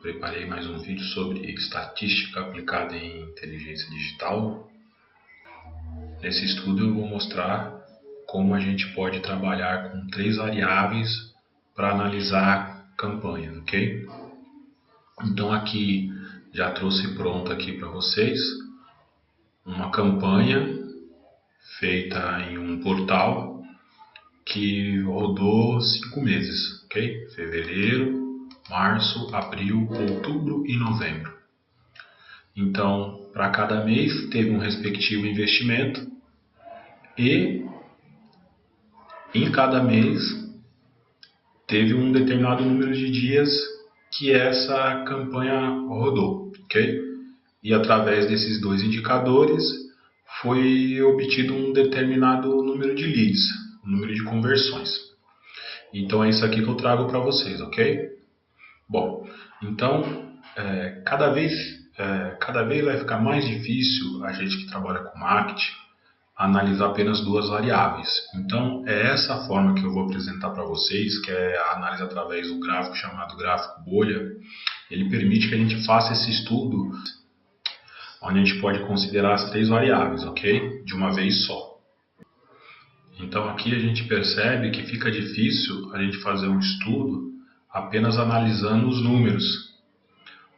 preparei mais um vídeo sobre estatística aplicada em inteligência digital. Nesse estudo eu vou mostrar como a gente pode trabalhar com 3 variáveis para analisar campanhas, ok? Então aqui já trouxe pronto aqui para vocês uma campanha feita em um portal que rodou 5 meses, ok? Fevereiro, março, abril, outubro e novembro. Então, para cada mês teve um respectivo investimento e em cada mês teve um determinado número de dias que essa campanha rodou, ok? E através desses 2 indicadores foi obtido um determinado número de leads, um número de conversões. Então é isso aqui que eu trago para vocês, ok? Bom, então cada vez vai ficar mais difícil a gente que trabalha com marketing analisar apenas 2 variáveis. Então é essa forma que eu vou apresentar para vocês, que é a análise através do gráfico chamado gráfico bolha. Ele permite que a gente faça esse estudo onde a gente pode considerar as 3 variáveis, ok? De uma vez só. Então aqui a gente percebe que fica difícil a gente fazer um estudo apenas analisando os números,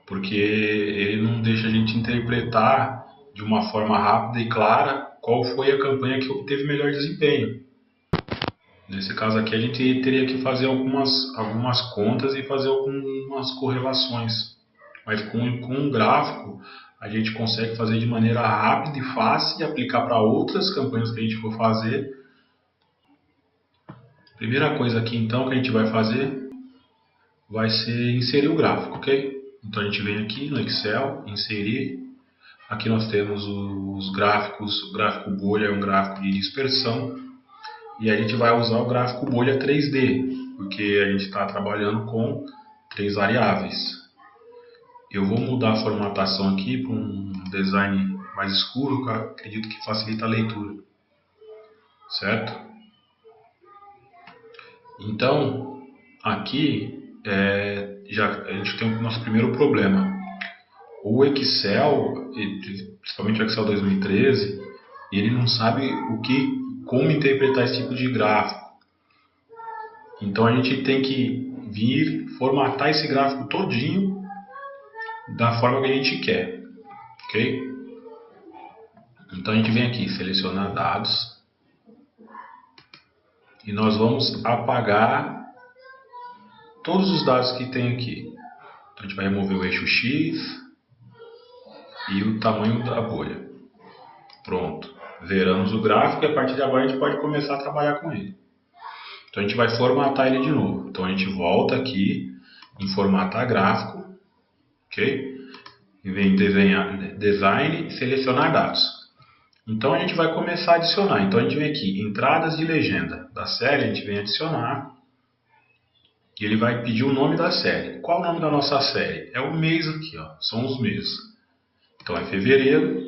porque ele não deixa a gente interpretar de uma forma rápida e clara qual foi a campanha que obteve melhor desempenho. Nesse caso aqui a gente teria que fazer algumas contas e fazer algumas correlações, mas com um gráfico a gente consegue fazer de maneira rápida e fácil e aplicar para outras campanhas que a gente for fazer. Primeira coisa aqui então que a gente vai fazer vai ser inserir o gráfico, ok? Então a gente vem aqui no Excel, inserir. Aqui nós temos os gráficos. O gráfico bolha é um gráfico de dispersão e a gente vai usar o gráfico bolha 3D, porque a gente está trabalhando com 3 variáveis. Eu vou mudar a formatação aqui para um design mais escuro, que eu acredito que facilita a leitura, certo? Então aqui a gente tem o nosso primeiro problema. O Excel, principalmente o Excel 2013, ele não sabe como interpretar esse tipo de gráfico. Então a gente tem que vir formatar esse gráfico todinho da forma que a gente quer, ok? Então a gente vem aqui, selecionar dados e nós vamos apagar todos os dados que tem aqui. Então a gente vai remover o eixo X e o tamanho da bolha. Pronto, zeramos o gráfico e a partir de agora a gente pode começar a trabalhar com ele. Então a gente vai formatar ele de novo. Então a gente volta aqui em formatar gráfico, ok? E vem desenhar, design e selecionar dados. Então a gente vai começar a adicionar. Então a gente vem aqui, entradas de legenda da série, a gente vem adicionar. E ele vai pedir o nome da série. Qual o nome da nossa série? É o mês aqui, ó, são os meses. Então é fevereiro.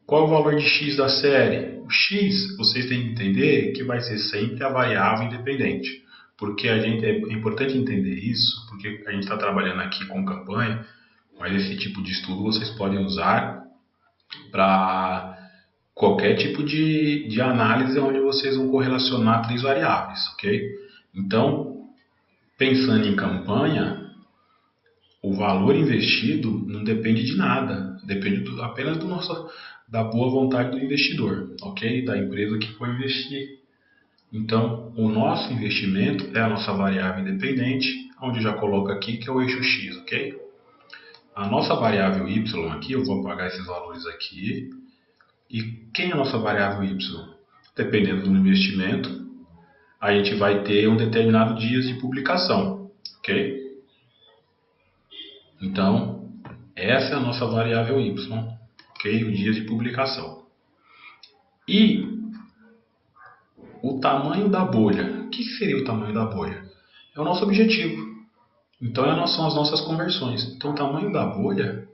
Qual é o valor de X da série? O X, vocês têm que entender que vai ser sempre a variável independente. Porque é importante entender isso, porque a gente está trabalhando aqui com campanha, mas esse tipo de estudo vocês podem usar para qualquer tipo de análise onde vocês vão correlacionar 3 variáveis, ok? Então, pensando em campanha, o valor investido não depende de nada, depende apenas da boa vontade do investidor, ok? Da empresa que for investir. Então, o nosso investimento é a nossa variável independente, onde eu já coloco aqui que é o eixo X, ok? A nossa variável Y aqui, eu vou apagar esses valores aqui. E quem é a nossa variável Y? Dependendo do investimento, a gente vai ter um determinado dias de publicação, ok? Então, essa é a nossa variável Y, ok? O dia de publicação. E o tamanho da bolha. O que seria o tamanho da bolha? É o nosso objetivo. Então, são as nossas conversões. Então, o tamanho da bolha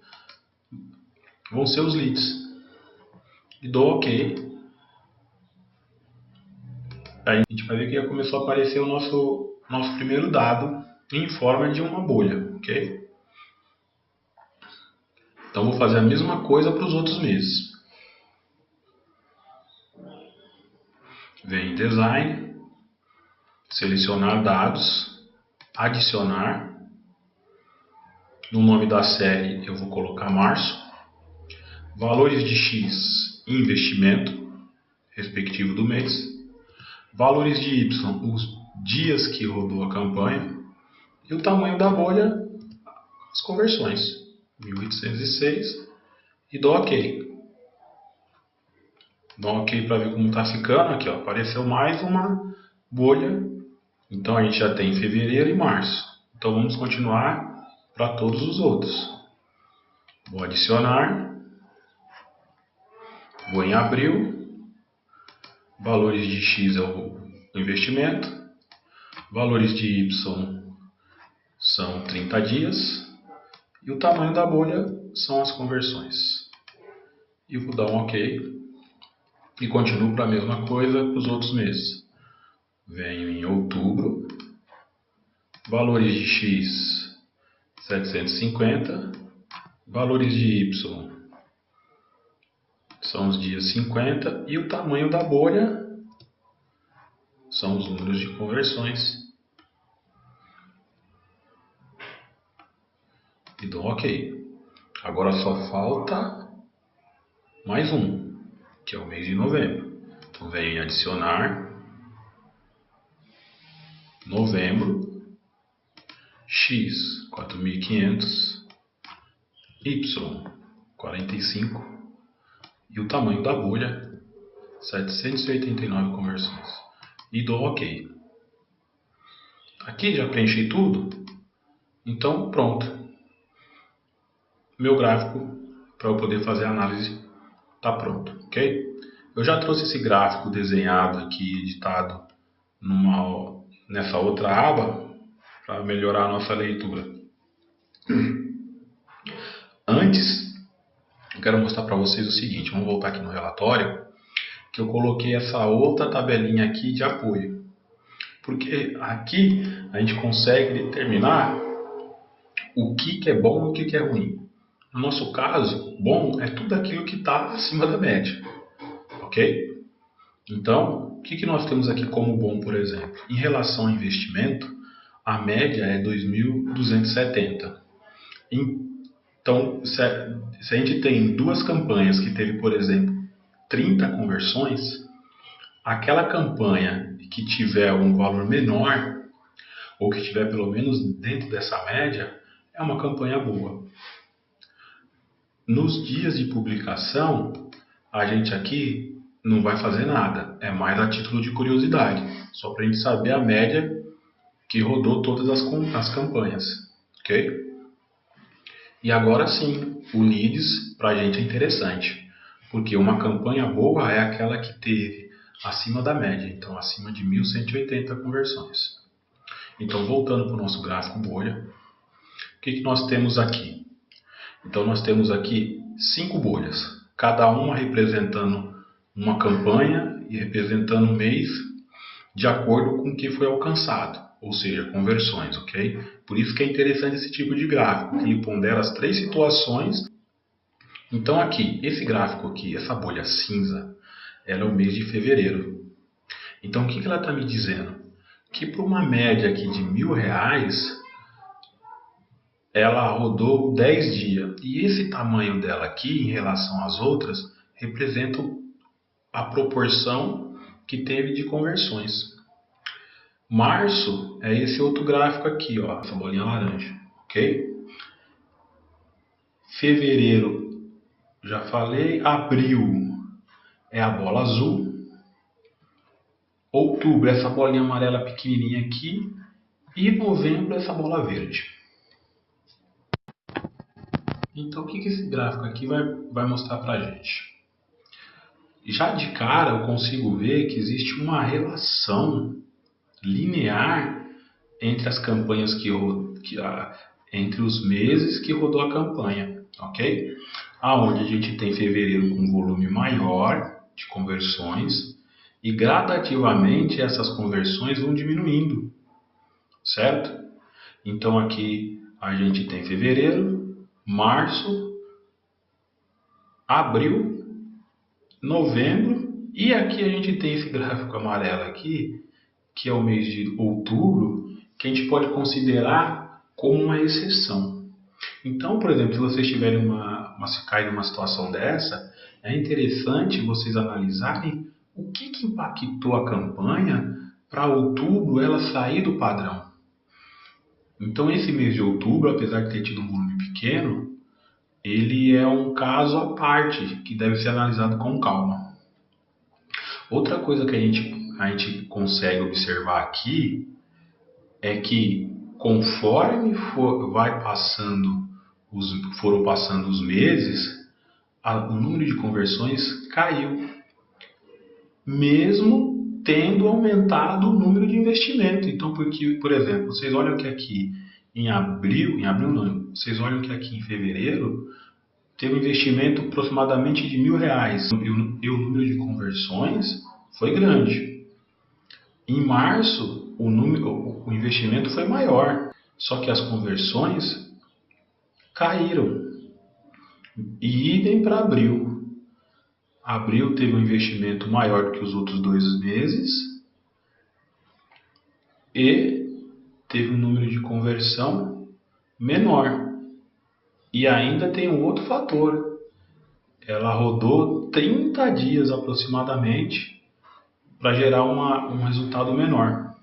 vão ser os leads. E dou OK. Aí a gente vai ver que já começou a aparecer o nosso primeiro dado em forma de uma bolha, ok? Então vou fazer a mesma coisa para os outros meses. Vem em Design, selecionar dados, adicionar. No nome da série eu vou colocar março. Valores de X, investimento, respectivo do mês. Valores de Y, os dias que rodou a campanha. E o tamanho da bolha, as conversões. 1806. E dou OK. Dou OK para ver como está ficando. Aqui, ó, apareceu mais uma bolha. Então a gente já tem fevereiro e março. Então vamos continuar para todos os outros. Vou adicionar. Vou em abril. Valores de X é o investimento. Valores de Y são 30 dias. E o tamanho da bolha são as conversões. E vou dar um OK. E continuo para a mesma coisa para os outros meses. Venho em outubro. Valores de X 750. Valores de Y são os dias 50. E o tamanho da bolha são os números de conversões. E dou OK. Agora só falta mais um, que é o mês de novembro. Então venho em adicionar. Novembro. X 4.500. Y 45. E o tamanho da bolha 789 conversões. E dou OK. Aqui já preenchi tudo. Então pronto. Meu gráfico para eu poder fazer a análise está pronto, ok? Eu já trouxe esse gráfico desenhado aqui, editado nessa outra aba para melhorar a nossa leitura. Antes, eu quero mostrar para vocês o seguinte. Vamos voltar aqui no relatório, que eu coloquei essa outra tabelinha aqui de apoio. Porque aqui a gente consegue determinar o que é bom e o que é ruim. No nosso caso, bom é tudo aquilo que está acima da média. Ok? Então, o que nós temos aqui como bom, por exemplo? Em relação ao investimento, a média é 2.270. Então, se a gente tem duas campanhas que teve, por exemplo, 30 conversões, aquela campanha que tiver um valor menor, ou que estiver pelo menos dentro dessa média, é uma campanha boa. Nos dias de publicação, a gente aqui não vai fazer nada. É mais a título de curiosidade. Só para a gente saber a média que rodou todas as campanhas. Ok? E agora sim, o leads para a gente é interessante. Porque uma campanha boa é aquela que teve acima da média. Então, acima de 1.180 conversões. Então, voltando para o nosso gráfico bolha. O que nós temos aqui? Então nós temos aqui 5 bolhas, cada uma representando uma campanha e representando um mês de acordo com o que foi alcançado, ou seja, conversões, ok? Por isso que é interessante esse tipo de gráfico, que ele pondera as 3 situações. Então aqui, esse gráfico aqui, essa bolha cinza, ela é o mês de fevereiro. Então o que ela está me dizendo? Que para uma média aqui de R$1.000, ela rodou 10 dias. E esse tamanho dela aqui, em relação às outras, representa a proporção que teve de conversões. Março é esse outro gráfico aqui, ó, essa bolinha laranja, ok? Fevereiro, já falei. Abril é a bola azul. Outubro, essa bolinha amarela pequenininha aqui. E novembro, essa bola verde. Então, o que esse gráfico aqui vai mostrar para a gente? Já de cara, eu consigo ver que existe uma relação linear entre as campanhas entre os meses que rodou a campanha, ok? Aonde a gente tem fevereiro com um volume maior de conversões e gradativamente essas conversões vão diminuindo, certo? Então aqui a gente tem fevereiro, março, abril, novembro, e aqui a gente tem esse gráfico amarelo aqui, que é o mês de outubro, que a gente pode considerar como uma exceção. Então, por exemplo, se vocês tiverem cair numa situação dessa, é interessante vocês analisarem o que impactou a campanha para outubro ela sair do padrão. Então, esse mês de outubro, apesar de ter tido um volume pequeno, ele é um caso à parte que deve ser analisado com calma. Outra coisa que a gente consegue observar aqui é que conforme foram passando os meses, o número de conversões caiu, mesmo tendo aumentado o número de investimento. Então, porque, por exemplo, vocês olham que aqui em abril não, vocês olham que aqui em fevereiro teve um investimento aproximadamente de R$1.000 e o número de conversões foi grande. Em março, o investimento foi maior, só que as conversões caíram. E idem para abril. Abril teve um investimento maior do que os outros 2 meses e teve um número de conversão menor. E ainda tem um outro fator. Ela rodou 30 dias aproximadamente para gerar um resultado menor.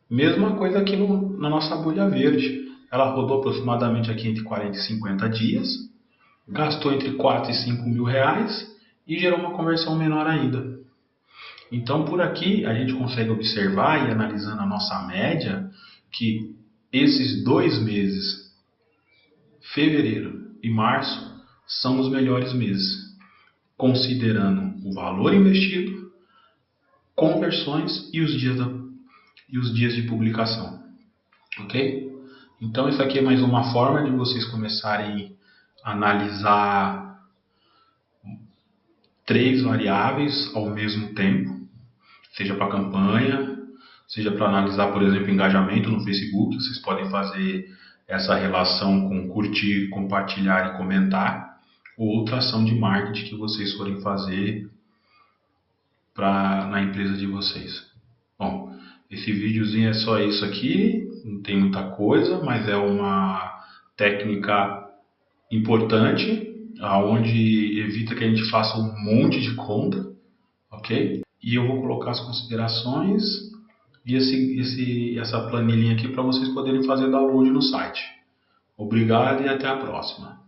Mesma coisa aqui na nossa bolha verde. Ela rodou aproximadamente aqui entre 40 e 50 dias, gastou entre 4 e 5 mil reais e gerou uma conversão menor ainda. Então, por aqui, a gente consegue observar e analisando a nossa média que esses 2 meses, fevereiro e março, são os melhores meses, considerando o valor investido, conversões e os dias de publicação. Ok? Então, isso aqui é mais uma forma de vocês começarem a analisar 3 variáveis ao mesmo tempo, seja para campanha, seja para analisar, por exemplo, engajamento no Facebook. Vocês podem fazer essa relação com curtir, compartilhar e comentar, ou outra ação de marketing que vocês forem fazer na empresa de vocês. Bom, esse videozinho é só isso aqui, não tem muita coisa, mas é uma técnica importante, aonde evita que a gente faça um monte de conta, ok? E eu vou colocar as considerações e essa planilhinha aqui para vocês poderem fazer download no site. Obrigado e até a próxima.